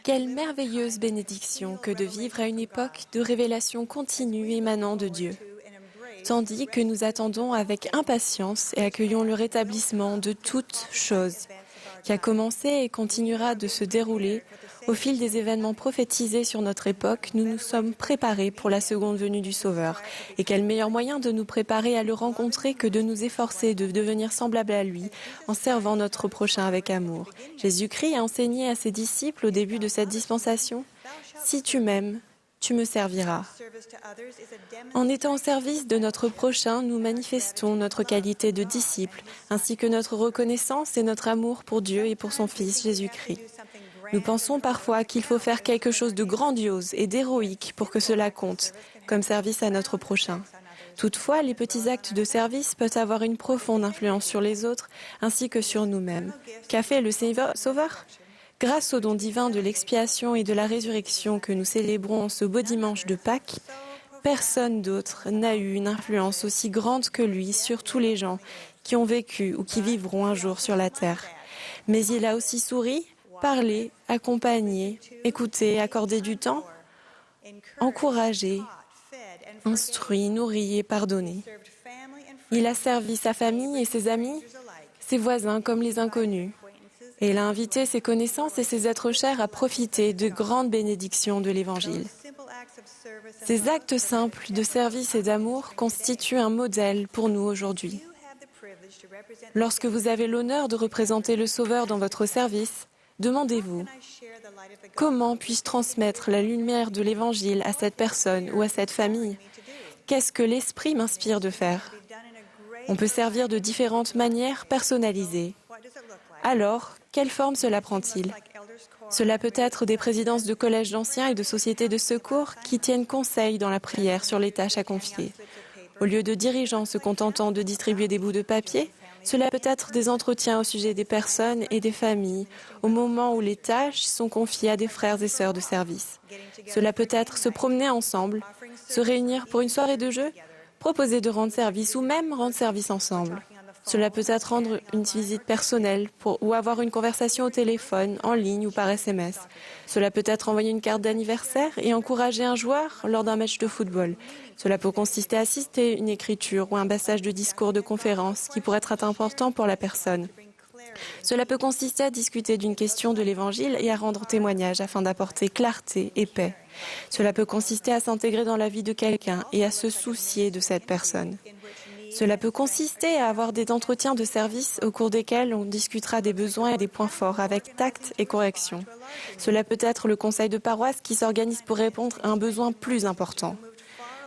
Quelle merveilleuse bénédiction que de vivre à une époque de révélation continue émanant de Dieu, tandis que nous attendons avec impatience et accueillons le rétablissement de toutes choses, qui a commencé et continuera de se dérouler au fil des événements prophétisés sur notre époque. Nous nous sommes préparés pour la seconde venue du Sauveur. Et quel meilleur moyen de nous préparer à le rencontrer que de nous efforcer de devenir semblables à lui en servant notre prochain avec amour. Jésus-Christ a enseigné à ses disciples au début de cette dispensation: « Si tu m'aimes, tu me serviras. » En étant au service de notre prochain, nous manifestons notre qualité de disciples, ainsi que notre reconnaissance et notre amour pour Dieu et pour son Fils Jésus-Christ. Nous pensons parfois qu'il faut faire quelque chose de grandiose et d'héroïque pour que cela compte, comme service à notre prochain. Toutefois, les petits actes de service peuvent avoir une profonde influence sur les autres, ainsi que sur nous-mêmes. Qu'a fait le Sauveur ? Grâce au don divin de l'expiation et de la résurrection que nous célébrons en ce beau dimanche de Pâques, personne d'autre n'a eu une influence aussi grande que lui sur tous les gens qui ont vécu ou qui vivront un jour sur la terre. Mais il a aussi souri, parlé, accompagné, écouté, accordé du temps, encouragé, instruit, nourri et pardonné. Il a servi sa famille et ses amis, ses voisins comme les inconnus. Et il a invité ses connaissances et ses êtres chers à profiter de grandes bénédictions de l'Évangile. Ces actes simples de service et d'amour constituent un modèle pour nous aujourd'hui. Lorsque vous avez l'honneur de représenter le Sauveur dans votre service, demandez-vous: comment puis-je transmettre la lumière de l'Évangile à cette personne ou à cette famille? Qu'est-ce que l'Esprit m'inspire de faire? On peut servir de différentes manières personnalisées. Alors, quelle forme cela prend-il? Cela peut être des présidences de collèges d'anciens et de sociétés de secours qui tiennent conseil dans la prière sur les tâches à confier. Au lieu de dirigeants se contentant de distribuer des bouts de papier, cela peut être des entretiens au sujet des personnes et des familles, au moment où les tâches sont confiées à des frères et sœurs de service. Cela peut être se promener ensemble, se réunir pour une soirée de jeu, proposer de rendre service ou même rendre service ensemble. Cela peut être rendre une visite personnelle ou avoir une conversation au téléphone, en ligne ou par SMS. Cela peut être envoyer une carte d'anniversaire et encourager un joueur lors d'un match de football. Cela peut consister à assister à une écriture ou un passage de discours de conférence qui pourrait être important pour la personne. Cela peut consister à discuter d'une question de l'Évangile et à rendre témoignage afin d'apporter clarté et paix. Cela peut consister à s'intégrer dans la vie de quelqu'un et à se soucier de cette personne. Cela peut consister à avoir des entretiens de service au cours desquels on discutera des besoins et des points forts avec tact et correction. Cela peut être le conseil de paroisse qui s'organise pour répondre à un besoin plus important.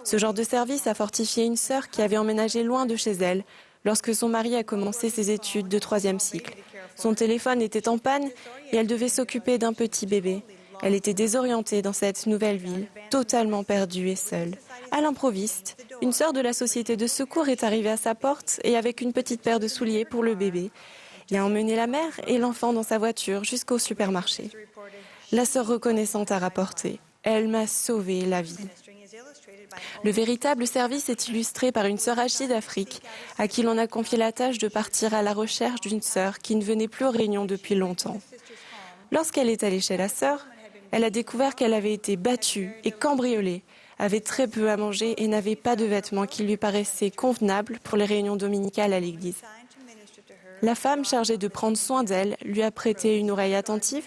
Ce genre de service a fortifié une sœur qui avait emménagé loin de chez elle lorsque son mari a commencé ses études de 3e cycle. Son téléphone était en panne et elle devait s'occuper d'un petit bébé. Elle était désorientée dans cette nouvelle ville, totalement perdue et seule. À l'improviste, une sœur de la société de secours est arrivée à sa porte et avec une petite paire de souliers pour le bébé. Il a emmené la mère et l'enfant dans sa voiture jusqu'au supermarché. La sœur reconnaissante a rapporté: « Elle m'a sauvé la vie ». Le véritable service est illustré par une sœur âgée d'Afrique à qui l'on a confié la tâche de partir à la recherche d'une sœur qui ne venait plus aux réunions depuis longtemps. Lorsqu'elle est allée chez la sœur, elle a découvert qu'elle avait été battue et cambriolée, avait très peu à manger et n'avait pas de vêtements qui lui paraissaient convenables pour les réunions dominicales à l'église. La femme chargée de prendre soin d'elle lui a prêté une oreille attentive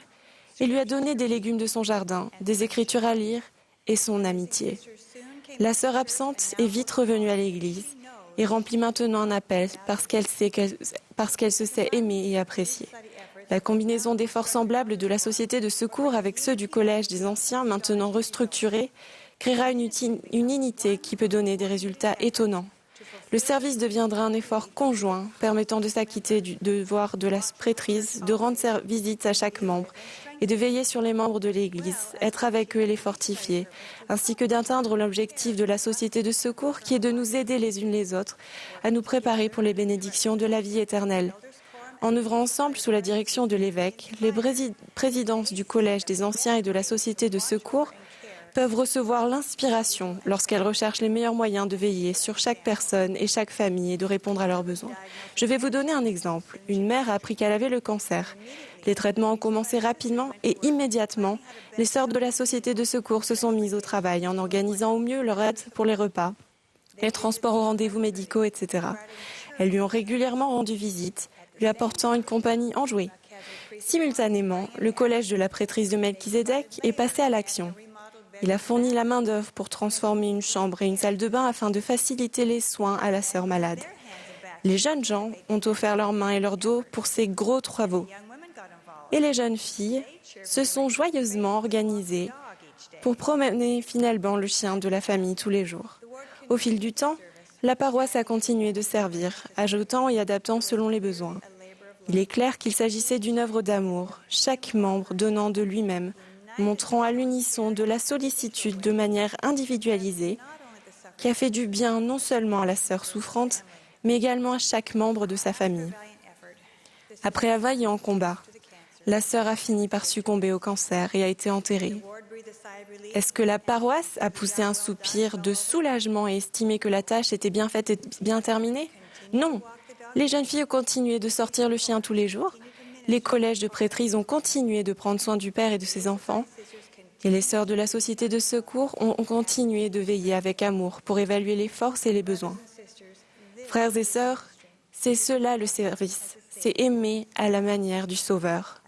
et lui a donné des légumes de son jardin, des écritures à lire et son amitié. La sœur absente est vite revenue à l'église et remplit maintenant un appel parce qu'elle se sait aimée et appréciée. La combinaison d'efforts semblables de la société de secours avec ceux du collège des anciens, maintenant restructurés, créera une unité qui peut donner des résultats étonnants. Le service deviendra un effort conjoint permettant de s'acquitter du devoir de la prêtrise, de rendre visite à chaque membre et de veiller sur les membres de l'Église, être avec eux et les fortifier, ainsi que d'atteindre l'objectif de la société de secours qui est de nous aider les unes les autres à nous préparer pour les bénédictions de la vie éternelle. En œuvrant ensemble sous la direction de l'évêque, les présidences du Collège des Anciens et de la Société de Secours peuvent recevoir l'inspiration lorsqu'elles recherchent les meilleurs moyens de veiller sur chaque personne et chaque famille et de répondre à leurs besoins. Je vais vous donner un exemple. Une mère a appris qu'elle avait le cancer. Les traitements ont commencé rapidement et immédiatement, les sœurs de la Société de secours se sont mises au travail en organisant au mieux leur aide pour les repas, les transports aux rendez-vous médicaux, etc. Elles lui ont régulièrement rendu visite, lui apportant une compagnie enjouée. Simultanément, le collège de la prêtrise de Melchizedek est passé à l'action. Il a fourni la main-d'œuvre pour transformer une chambre et une salle de bain afin de faciliter les soins à la sœur malade. Les jeunes gens ont offert leurs mains et leur dos pour ces gros travaux. Et les jeunes filles se sont joyeusement organisées pour promener finalement le chien de la famille tous les jours. Au fil du temps, la paroisse a continué de servir, ajoutant et adaptant selon les besoins. Il est clair qu'il s'agissait d'une œuvre d'amour, chaque membre donnant de lui-même, montrant à l'unisson de la sollicitude de manière individualisée, qui a fait du bien non seulement à la sœur souffrante, mais également à chaque membre de sa famille. Après avoir vaillé en combat, la sœur a fini par succomber au cancer et a été enterrée. Est-ce que la paroisse a poussé un soupir de soulagement et estimé que la tâche était bien faite et bien terminée? Non. Les jeunes filles ont continué de sortir le chien tous les jours. Les collèges de prêtrise ont continué de prendre soin du père et de ses enfants. Et les sœurs de la Société de secours ont continué de veiller avec amour pour évaluer les forces et les besoins. Frères et sœurs, c'est cela le service. C'est aimer à la manière du Sauveur.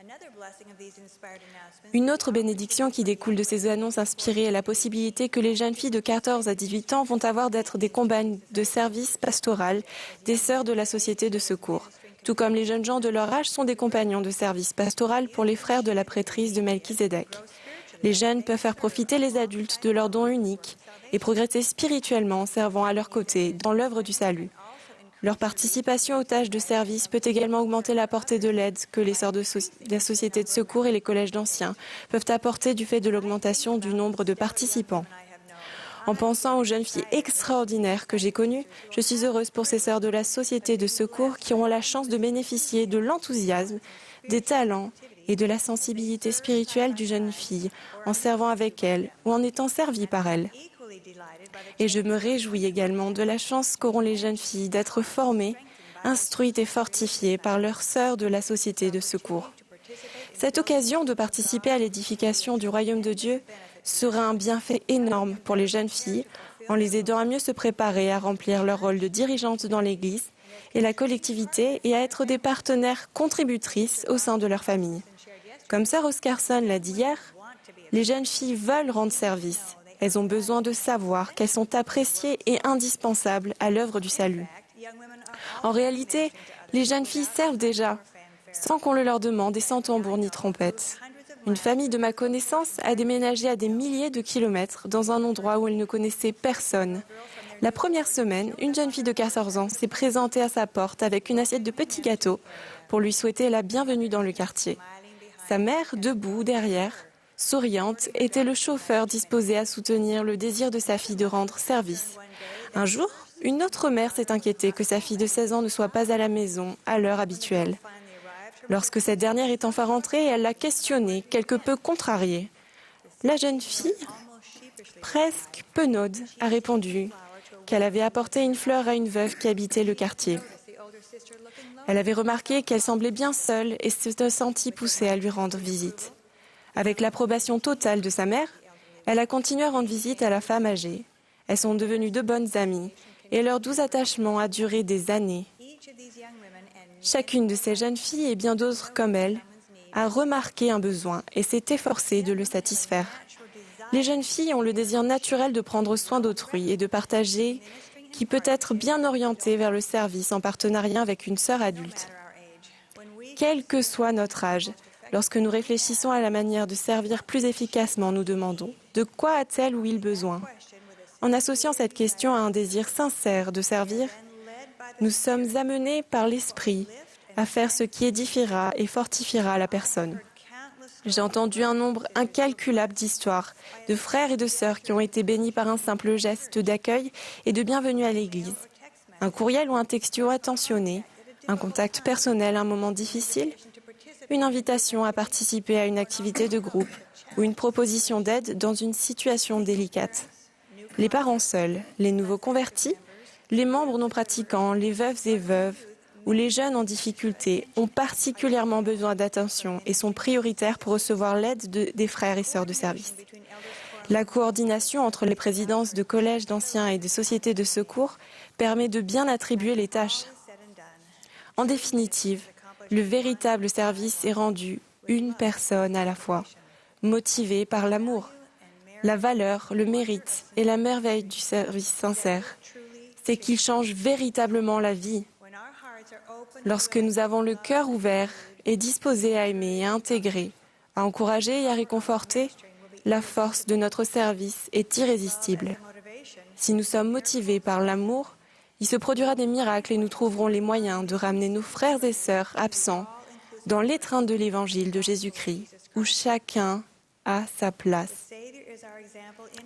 Une autre bénédiction qui découle de ces annonces inspirées est la possibilité que les jeunes filles de 14 à 18 ans vont avoir d'être des compagnes de service pastoral des sœurs de la Société de secours, tout comme les jeunes gens de leur âge sont des compagnons de service pastoral pour les frères de la prêtrise de Melchizedek. Les jeunes peuvent faire profiter les adultes de leurs dons uniques et progresser spirituellement en servant à leur côté dans l'œuvre du salut. Leur participation aux tâches de service peut également augmenter la portée de l'aide que les sœurs de la Société de secours et les collèges d'anciens peuvent apporter du fait de l'augmentation du nombre de participants. En pensant aux jeunes filles extraordinaires que j'ai connues, je suis heureuse pour ces sœurs de la Société de secours qui auront la chance de bénéficier de l'enthousiasme, des talents et de la sensibilité spirituelle d'une jeune fille en servant avec elle ou en étant servies par elle. Et je me réjouis également de la chance qu'auront les jeunes filles d'être formées, instruites et fortifiées par leurs sœurs de la Société de secours. Cette occasion de participer à l'édification du royaume de Dieu sera un bienfait énorme pour les jeunes filles en les aidant à mieux se préparer à remplir leur rôle de dirigeante dans l'Église et la collectivité et à être des partenaires contributrices au sein de leur famille. Comme sœur Oscarson l'a dit hier, les jeunes filles veulent rendre service. Elles ont besoin de savoir qu'elles sont appréciées et indispensables à l'œuvre du salut. En réalité, les jeunes filles servent déjà, sans qu'on le leur demande et sans tambour ni trompette. Une famille de ma connaissance a déménagé à des milliers de kilomètres dans un endroit où elle ne connaissait personne. La première semaine, une jeune fille de 14 ans s'est présentée à sa porte avec une assiette de petits gâteaux pour lui souhaiter la bienvenue dans le quartier. Sa mère, debout derrière, souriante, était le chauffeur disposé à soutenir le désir de sa fille de rendre service. Un jour, une autre mère s'est inquiétée que sa fille de 16 ans ne soit pas à la maison à l'heure habituelle. Lorsque cette dernière est enfin rentrée, elle l'a questionnée, quelque peu contrariée. La jeune fille, presque penaude, a répondu qu'elle avait apporté une fleur à une veuve qui habitait le quartier. Elle avait remarqué qu'elle semblait bien seule et s'était sentie poussée à lui rendre visite. Avec l'approbation totale de sa mère, elle a continué à rendre visite à la femme âgée. Elles sont devenues de bonnes amies et leur doux attachement a duré des années. Chacune de ces jeunes filles et bien d'autres comme elle a remarqué un besoin et s'est efforcée de le satisfaire. Les jeunes filles ont le désir naturel de prendre soin d'autrui et de partager qui peut être bien orienté vers le service en partenariat avec une sœur adulte. Quel que soit notre âge, lorsque nous réfléchissons à la manière de servir plus efficacement, nous demandons « De quoi a-t-elle ou il besoin ?» En associant cette question à un désir sincère de servir, nous sommes amenés par l'Esprit à faire ce qui édifiera et fortifiera la personne. J'ai entendu un nombre incalculable d'histoires de frères et de sœurs qui ont été bénis par un simple geste d'accueil et de bienvenue à l'Église. Un courriel ou un texto attentionné, un contact personnel à un moment difficile. une invitation à participer à une activité de groupe ou une proposition d'aide dans une situation délicate. Les parents seuls, les nouveaux convertis, les membres non pratiquants, les veuves et veuves ou les jeunes en difficulté ont particulièrement besoin d'attention et sont prioritaires pour recevoir l'aide des frères et sœurs de service. La coordination entre les présidences de collèges d'anciens et des sociétés de secours permet de bien attribuer les tâches. En définitive, le véritable service est rendu une personne à la fois, motivée par l'amour, la valeur, le mérite et la merveille du service sincère. C'est qu'il change véritablement la vie. Lorsque nous avons le cœur ouvert et disposé à aimer et à intégrer, à encourager et à réconforter, la force de notre service est irrésistible. Si nous sommes motivés par l'amour, il se produira des miracles et nous trouverons les moyens de ramener nos frères et sœurs absents dans l'étreinte de l'Évangile de Jésus-Christ, où chacun a sa place.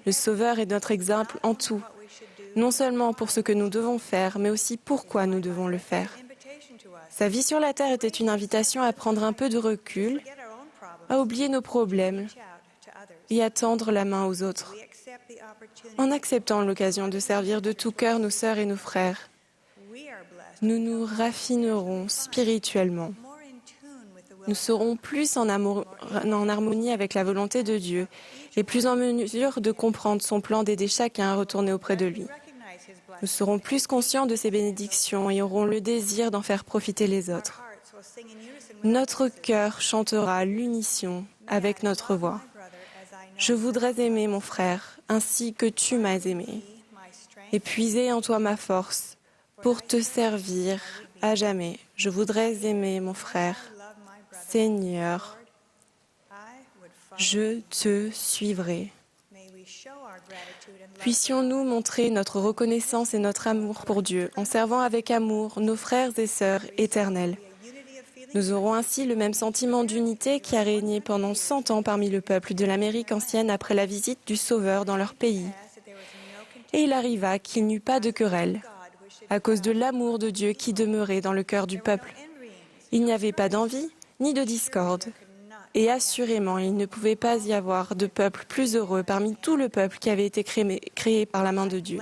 Le Sauveur est notre exemple en tout, non seulement pour ce que nous devons faire, mais aussi pourquoi nous devons le faire. Sa vie sur la terre était une invitation à prendre un peu de recul, à oublier nos problèmes et à tendre la main aux autres. En acceptant l'occasion de servir de tout cœur nos sœurs et nos frères, nous nous raffinerons spirituellement. Nous serons plus en harmonie avec la volonté de Dieu et plus en mesure de comprendre son plan d'aider chacun à retourner auprès de lui. Nous serons plus conscients de ses bénédictions et aurons le désir d'en faire profiter les autres. Notre cœur chantera à l'unisson avec notre voix. Je voudrais aimer mon frère ainsi que tu m'as aimé, et puiser en toi ma force pour te servir à jamais. Je voudrais aimer mon frère. Seigneur, je te suivrai. Puissions-nous montrer notre reconnaissance et notre amour pour Dieu en servant avec amour nos frères et sœurs éternels. Nous aurons ainsi le même sentiment d'unité qui a régné pendant 100 ans parmi le peuple de l'Amérique ancienne après la visite du Sauveur dans leur pays. Et il arriva qu'il n'y eut pas de querelle, à cause de l'amour de Dieu qui demeurait dans le cœur du peuple. Il n'y avait pas d'envie ni de discorde. Et assurément, il ne pouvait pas y avoir de peuple plus heureux parmi tout le peuple qui avait été créé par la main de Dieu.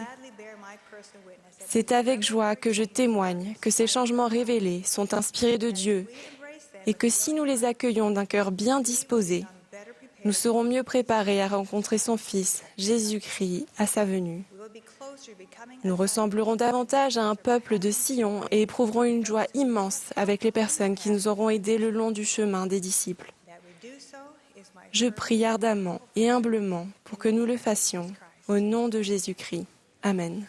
C'est avec joie que je témoigne que ces changements révélés sont inspirés de Dieu et que si nous les accueillons d'un cœur bien disposé, nous serons mieux préparés à rencontrer son Fils, Jésus-Christ, à sa venue. Nous ressemblerons davantage à un peuple de Sion et éprouverons une joie immense avec les personnes qui nous auront aidés le long du chemin des disciples. Je prie ardemment et humblement pour que nous le fassions, au nom de Jésus-Christ. Amen.